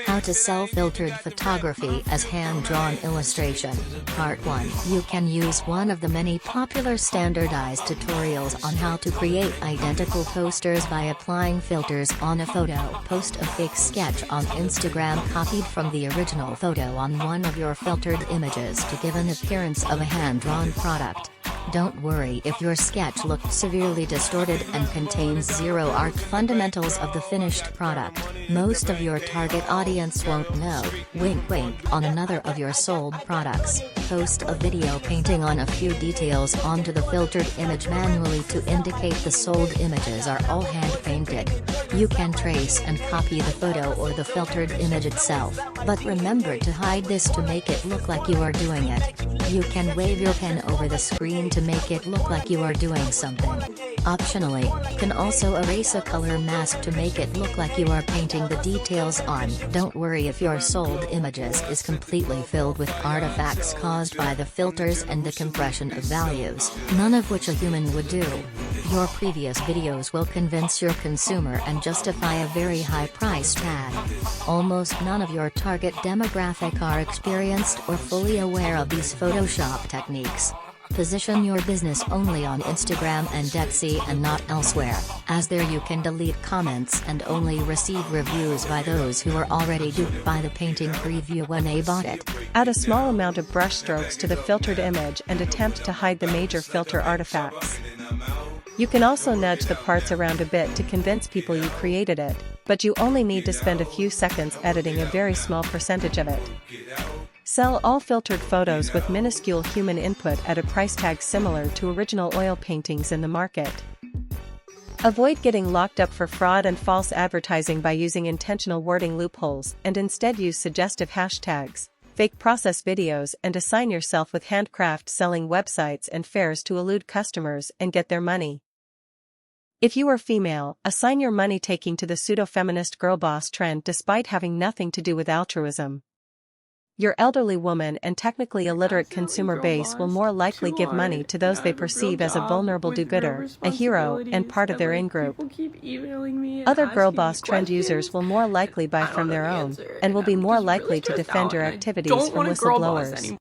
How to sell filtered photography as hand-drawn illustration. Part 1. You can use one of the many popular standardized tutorials on how to create identical posters by applying filters on a photo. Post a fake sketch on Instagram copied from the original photo on one of your filtered images to give an appearance of a hand-drawn product. Don't worry if your sketch looked severely distorted and contains zero art fundamentals of the finished product. Most of your target audience won't know, wink wink, on another of your sold products. Post a video painting on a few details onto the filtered image manually to indicate the sold images are all hand-painted. You can trace and copy the photo or the filtered image itself, but remember to hide this to make it look like you are doing it. You can wave your pen over the screen to make it look like you are doing something. Optionally, you can also erase a color mask to make it look like you are painting the details on. Don't worry if your sold images is completely filled with artifacts caused by the filters and the compression of values, none of which a human would do. Your previous videos will convince your consumer and justify a very high price tag. Almost none of your target demographic are experienced or fully aware of these Photoshop techniques. Position your business only on Instagram and Etsy and not elsewhere, as there you can delete comments and only receive reviews by those who were already duped by the painting preview when they bought it. Add a small amount of brush strokes to the filtered image and attempt to hide the major filter artifacts. You can also nudge the parts around a bit to convince people you created it, but you only need to spend a few seconds editing a very small percentage of it. Sell all filtered photos with minuscule human input at a price tag similar to original oil paintings in the market. Avoid getting locked up for fraud and false advertising by using intentional wording loopholes, and instead use suggestive hashtags, fake process videos, and assign yourself with handcraft selling websites and fairs to elude customers and get their money. If you are female, assign your money taking to the pseudo-feminist girl boss trend despite having nothing to do with altruism. Your elderly woman and technically illiterate consumer base will more likely give money to those they perceive as a vulnerable do-gooder, a hero, and part of their in-group. Other girl boss trend users will more likely buy from their own, and will be more likely to defend your activities from whistleblowers.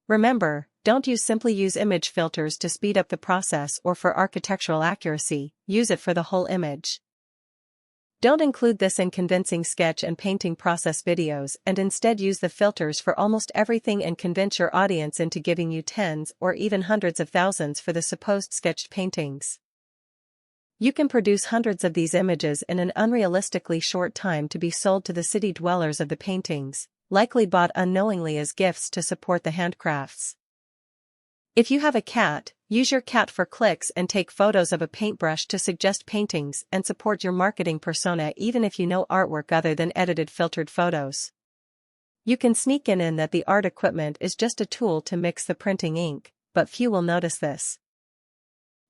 Remember, don't simply use image filters to speed up the process or for architectural accuracy, use it for the whole image. Don't include this in convincing sketch and painting process videos and instead use the filters for almost everything and convince your audience into giving you tens or even hundreds of thousands for the supposed sketched paintings. You can produce hundreds of these images in an unrealistically short time to be sold to the city dwellers of the paintings, likely bought unknowingly as gifts to support the handcrafts. If you have a cat, use your cat for clicks and take photos of a paintbrush to suggest paintings and support your marketing persona even if you know artwork other than edited filtered photos. You can sneak in that the art equipment is just a tool to mix the printing ink, but few will notice this.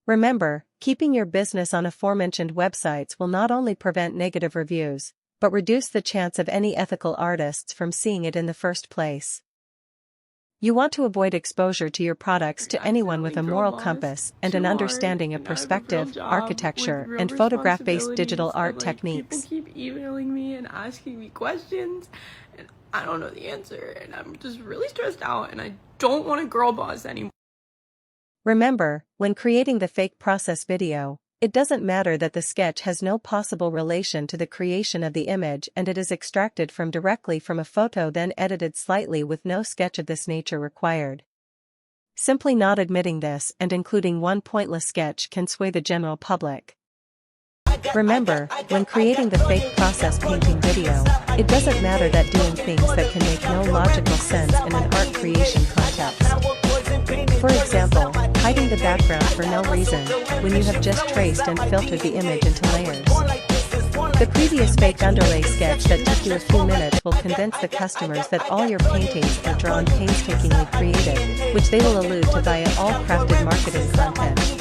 Remember, keeping your business on aforementioned websites will not only prevent negative reviews, but reduce the chance of any ethical artists from seeing it in the first place. You want to avoid exposure to your products to anyone with a moral compass and an understanding of perspective, architecture, and photograph-based digital art techniques. People keep emailing me and asking me questions, and I don't know the answer, and I'm just really stressed out, and I don't want to girl boss anymore. Remember, when creating the fake process video, it doesn't matter that the sketch has no possible relation to the creation of the image and it is extracted directly from a photo then edited slightly with no sketch of this nature required. Simply not admitting this and including one pointless sketch can sway the general public. Remember, when creating the fake process painting video, it doesn't matter that doing things that can make no logical sense in an art creation context. For example, hiding the background for no reason, when you have just traced and filtered the image into layers. The previous fake underlay sketch that took you a few minutes will convince the customers that all your paintings are drawn painstakingly created, which they will allude to via all crafted marketing content.